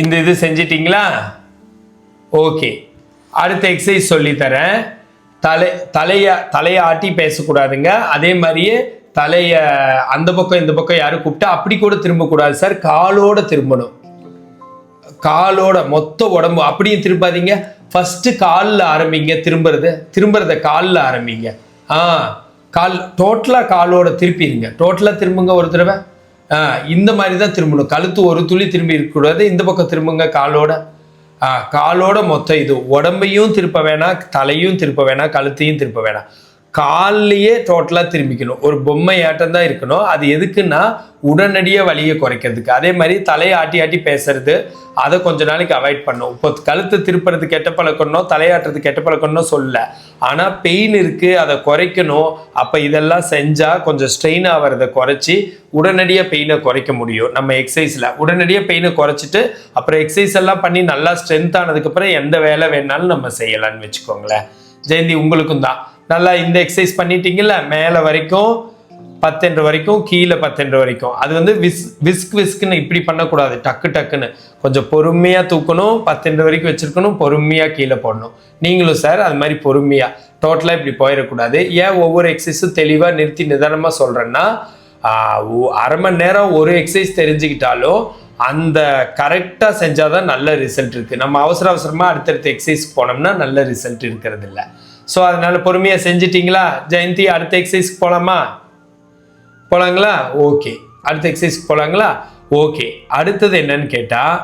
இந்த இது செஞ்சிட்டிங்களா? ஓகே. அடுத்த எக்ஸசைஸ் சொல்லித்தரேன். தலையை ஆட்டி பேசக்கூடாதுங்க. அதே மாதிரியே தலையை அந்த பக்கம் இந்த பக்கம் யாரும் கூப்பிட்டா அப்படி கூட திரும்பக்கூடாது சார். காலோட திரும்பணும். காலோட மொத்த உடம்பு அப்படியும் திரும்பாதீங்க. ஃபஸ்ட்டு காலில் ஆரம்பிங்க. திரும்புறத காலில் ஆரம்பிங்க. கால் டோட்டலாக காலோட திருப்பிடுங்க. டோட்டலாக திரும்புங்க ஒரு தடவை. இந்த மாதிரி தான் திரும்பணும். கழுத்து ஒரு துளி திரும்பி இருக்கக்கூடாது. இந்த பக்கம் திரும்புங்க காலோட. காலோட மொத்தம் இது. உடம்பையும் திருப்ப வேணாம், தலையும் திருப்ப வேணாம், கழுத்தையும் திருப்ப வேணாம். கால்லையே டோட்டலாக திரும்பிக்கணும். ஒரு பொம்மையாட்டம் தான் இருக்கணும். அது எதுக்குன்னா உடனடியாக வலியை குறைக்கிறதுக்கு. அதே மாதிரி தலையை ஆட்டி ஆட்டி பேசுறது, அதை கொஞ்ச நாளைக்கு அவாய்ட் பண்ணும். இப்போ கழுத்து திருப்புறது கெட்ட பழக்கணும், தலையாட்டுறது கெட்ட பழக்கணும் சொல்ல. ஆனால் பெயின் இருக்குது, அதை குறைக்கணும். அப்போ இதெல்லாம் செஞ்சால் கொஞ்சம் ஸ்ட்ரெயின் ஆகிறத குறைச்சி உடனடியாக பெயினை குறைக்க முடியும். நம்ம எக்ஸசைஸில் உடனடியாக பெயினை குறைச்சிட்டு அப்புறம் எக்ஸசைஸ் எல்லாம் பண்ணி நல்லா ஸ்ட்ரென்த் ஆனதுக்கப்புறம் எந்த வேலை வேணாலும் நம்ம செய்யலான்னு வச்சுக்கோங்களேன். ஜெயந்தி உங்களுக்கும் தான். நல்லா இந்த எக்ஸசைஸ் பண்ணிட்டீங்கல்ல, மேலே வரைக்கும் 10 வரைக்கும், கீழே 10 வரைக்கும். அது வந்து விஸ்க்குன்னு இப்படி பண்ணக்கூடாது. டக்குன்னு கொஞ்சம் பொறுமையாக தூக்கணும். 10 வரைக்கும் வச்சுருக்கணும். பொறுமையாக கீழே போடணும். நீங்களும் சார் அது மாதிரி பொறுமையாக டோட்டலாக இப்படி போயிடக்கூடாது. ஏன் ஒவ்வொரு எக்ஸசைஸும் தெளிவாக நிறுத்தி நிதானமாக சொல்கிறேன்னா, அரை மணி நேரம் ஒரு எக்ஸசைஸ் தெரிஞ்சுக்கிட்டாலும் அந்த கரெக்டாக செஞ்சால் தான் நல்ல ரிசல்ட் இருக்குது. நம்ம அவசரமாக அடுத்தடுத்த எக்ஸசைஸ்க்கு போனோம்னா நல்ல ரிசல்ட் இருக்கிறது இல்லை. ஸோ அதனால் பொறுமையாக செஞ்சிட்டிங்களா? ஜெயந்தி அடுத்த எக்ஸசைஸ்க்கு போகலாங்களா? ஓகே. அடுத்த எக்ஸசைஸ்க்கு போகலாங்களா? ஓகே. அடுத்தது என்னன்னு கேட்டால்,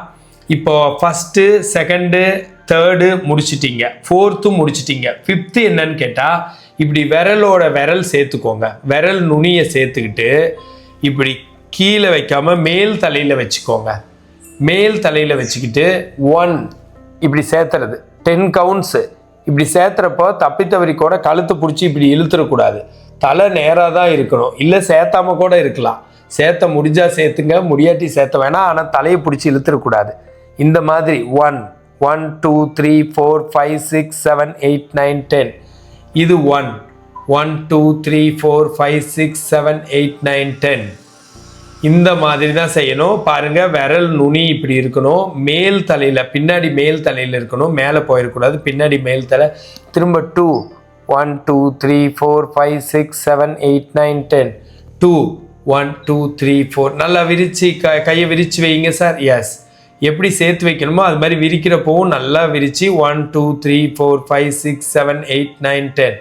இப்போ ஃபஸ்ட்டு, செகண்டு, தேர்டு முடிச்சிட்டிங்க, ஃபோர்த்தும் முடிச்சிட்டிங்க. ஃபிஃப்த்து என்னன்னு கேட்டால், இப்படி விரல் சேர்த்துக்கோங்க. விரல் நுனியை சேர்த்துக்கிட்டு இப்படி கீழே வைக்காமல் மேல் தலையில் வச்சுக்கோங்க. மேல் தலையில் வச்சுக்கிட்டு 1 இப்படி சேர்த்துறது 10 கவுண்ட்ஸு. இப்படி சேர்த்துறப்போ தப்பித்தவரி கூட கழுத்து பிடிச்சி இப்படி இழுத்துடக்கூடாது. தலை நேராக தான் இருக்கணும். இல்லை சேர்த்தாம கூட இருக்கலாம். சேர்த்த முடிஞ்சால் சேர்த்துங்க, முடியாட்டி சேர்த்த வேணாம். ஆனால் தலையை பிடிச்சி இழுத்துடக்கூடாது. இந்த மாதிரி 1 1 2 3 4 5 6 7 8 9 10. இது 1 1 2 3 4 5 6 7 8 9 10. இந்த மாதிரி தான் செய்யணும். பாருங்க, விரல் நுனி இப்படி இருக்கணும். மேல் தலையில் பின்னாடி மேல் தலையில் இருக்கணும். மேலே போயிடக்கூடாது. பின்னாடி மேல் தலை. திரும்ப 2 1 2 3 4 5 6 7 8 9 10. 2 1 2 3 4. நல்லா விரிச்சு கையை விரிச்சு வைங்க சார். எஸ், எப்படி சேர்த்து வைக்கணுமோ அது மாதிரி விரிக்கிறப்பவும் நல்லா விரிச்சு 1 2 3 4 5 6 7 8 9 10.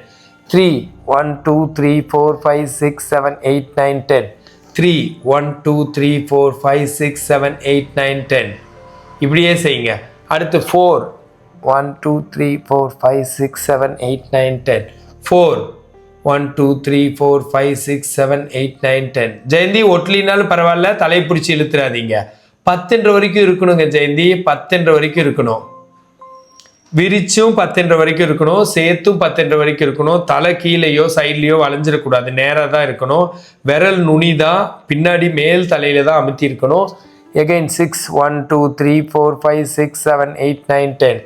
3 1 2 3 4 5 6 7 8 9 10. 3 1 2 3 4 5 6 7 8 9 10. இப்படியே செய்யுங்க. அடுத்து 4 1 2 3 4 5 6 7 8 9 10. 4 1 2 3 4 5 6 7 8 9 10. ஜெயந்தி ஒட்லினாலும் பரவாயில்ல, தலை பிடிச்சி இழுத்துறாதீங்க. 10 வரைக்கும் இருக்கணுங்க ஜெயந்தி. 10 வரைக்கும் இருக்கணும். விரிச்சும் 10 வரைக்கும் இருக்கணும். சேர்த்தும் 10 வரைக்கும் இருக்கணும். தலை கீழேயோ சைட்லேயோ வளைஞ்சிடக்கூடாது. நேராக தான் இருக்கணும். விரல் நுனி தான் பின்னாடி மேல் தலையில தான் அமுத்தி இருக்கணும். எகைன் 6 1 2 3 4 5 6 7 8 9 10.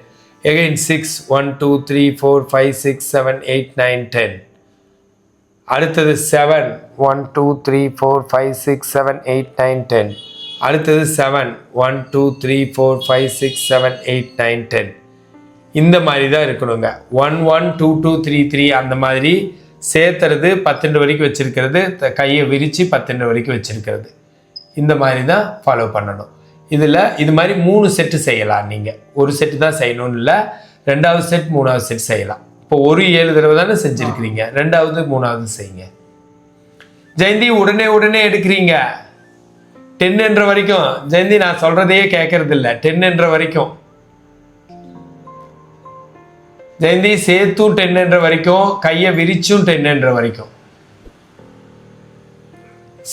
எகைன் 6 1 2 3 4 5 6 7 8 9 10. அடுத்தது 7 1 2 3 4 5 6 7 8 9 10. அடுத்தது 7 1 2 3 4 5 6 7 8 9 10. இந்த மாதிரி தான் இருக்கணுங்க. 1 1 2 2 3 3 அந்த மாதிரி சேர்த்துறது 10 வரைக்கும் வச்சிருக்கிறது. கையை விரித்து 10 வரைக்கும் வச்சிருக்கிறது. இந்த மாதிரி தான் ஃபாலோ பண்ணணும். இதில் இது மாதிரி 3 செட்டு செய்யலாம். நீங்கள் ஒரு செட்டு தான் செய்யணும்னு இல்லை, 2வது செட் 3வது செட் செய்யலாம். இப்போ ஒரு 7 தடவை தானே செஞ்சுருக்கிறீங்க. 2வது 3வது செய்யுங்க. ஜெயந்தி உடனே எடுக்கிறீங்க. 10 என்ற வரைக்கும். ஜெயந்தி நான் சொல்கிறதையே கேட்கறது இல்லை. 10 என்ற வரைக்கும். ஜெயந்தி சேர்த்தும் 10 என்ற வரைக்கும், கையை விரிச்சும் 10 என்ற வரைக்கும்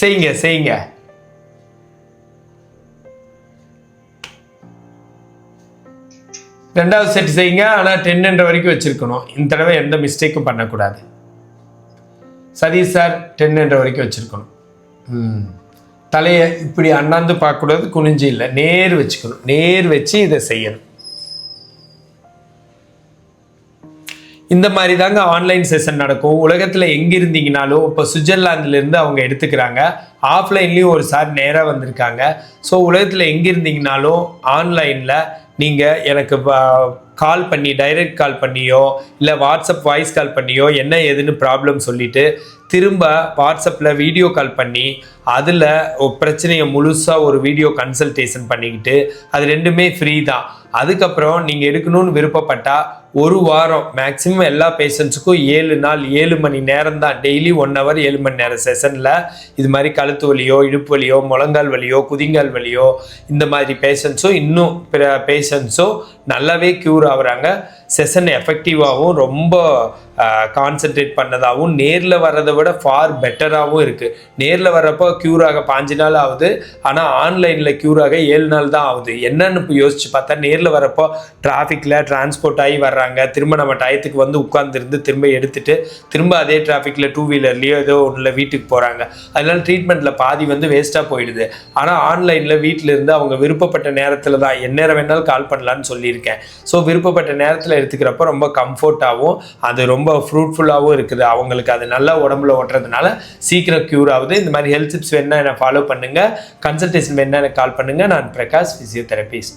செய்யுங்க. 2வது செட் செய்யுங்க. ஆனால் 10 என்ற வரைக்கும் வச்சிருக்கணும். இந்த தடவை எந்த மிஸ்டேக்கும் பண்ணக்கூடாது. சதீஷ் சார் 10 என்ற வரைக்கும் வச்சிருக்கணும். தலையை இப்படி அண்ணாந்து பார்க்கக்கூடாது, குனிஞ்சு இல்லை, நேர் வச்சுக்கணும். நேர் வச்சு இதை செய்யணும். இந்த மாதிரி தாங்க ஆன்லைன் செஷன் நடக்கும். உலகத்தில் எங்கே இருந்தீங்கனாலும் இப்போ சுவிட்சர்லாந்துலேருந்து அவங்க எடுத்துக்கிறாங்க. ஆஃப்லைன்லேயும் ஒரு சார் நேராக வந்திருக்காங்க. ஸோ உலகத்தில் எங்கே இருந்தீங்கனாலும் ஆன்லைனில் நீங்கள் எனக்கு கால் பண்ணி டைரக்ட் கால் பண்ணியோ இல்லை வாட்ஸ்அப் வாய்ஸ் கால் பண்ணியோ என்ன ஏதுன்னு ப்ராப்ளம் சொல்லிவிட்டு திரும்ப வாட்ஸ்அப்பில் வீடியோ கால் பண்ணி அதில் பிரச்சனையை முழுசாக ஒரு வீடியோ கன்சல்டேஷன் பண்ணிக்கிட்டு அது ரெண்டுமே ஃப்ரீ தான். அதுக்கப்புறம் நீங்கள் எடுக்கணும்னு விருப்பப்பட்டால் ஒரு வாரம் மேக்ஸிமம் எல்லா பேஷண்ட்ஸுக்கும் 7 நாள் 7 மணி நேரம் தான், டெய்லி 1 ஹவர் 7 மணி நேரம் செஷனில் இது மாதிரி கழுத்து வலியோ இடுப்பு வலியோ முழங்கால் வலியோ குதிங்கால் வலியோ இந்த மாதிரி பேஷண்ட்ஸும் இன்னும் பிற பேஷண்ட்ஸும் நல்லாவே க்யூர் ஆகுறாங்க. செஷன் எஃபெக்டிவாகவும் ரொம்ப கான்சென்ட்ரேட் பண்ணதாகவும் நேரில் வர்றதை விட ஃபார் பெட்டராகவும் இருக்குது. நேரில் வர்றப்போ க்யூராக 5 நாள் ஆகுது, ஆனால் ஆன்லைனில் க்யூராக 7 நாள் தான் ஆகுது. என்னன்னு இப்போ யோசிச்சு பார்த்தா நேரில் வரப்போ டிராஃபிக்கில் டிரான்ஸ்போர்ட் ஆகி வர்றாங்க, திரும்ப நம்ம டயத்துக்கு வந்து உட்காந்துருந்து திரும்ப எடுத்துட்டு திரும்ப அதே டிராஃபிக்கில் 2 வீலர்லேயோ ஏதோ ஒன்றில் வீட்டுக்கு போகிறாங்க. அதனால ட்ரீட்மெண்ட்டில் பாதி வந்து வேஸ்ட்டாக போயிடுது. ஆனால் ஆன்லைனில் வீட்டில் இருந்து அவங்க விருப்பப்பட்ட நேரத்தில் தான் எந்நேரம் வேணாலும் கால் பண்ணலான்னு சொல்லியிருக்கேன். ஸோ விருப்பப்பட்ட நேரத்தில் எடுத்துக்கிறப்ப ரொம்ப கம்ஃபர்ட்டாகவும் அது ரொம்ப ஃப்ரூட்ஃபுல்லாகவும் இருக்குது. அவங்களுக்கு அது நல்லா உடம்புல ஓட்டுறதுனால சீக்கிரம் க்யூர் ஆகுது. இந்த மாதிரி ஹெல்த் டிப்ஸ் வேணா என்னை ஃபாலோ பண்ணுங்கள். கன்சல்டேஷன் வேணா எனக்கு கால் பண்ணுங்கள். நான் பிரகாஷ், ஃபிசியோதெரபிஸ்ட்.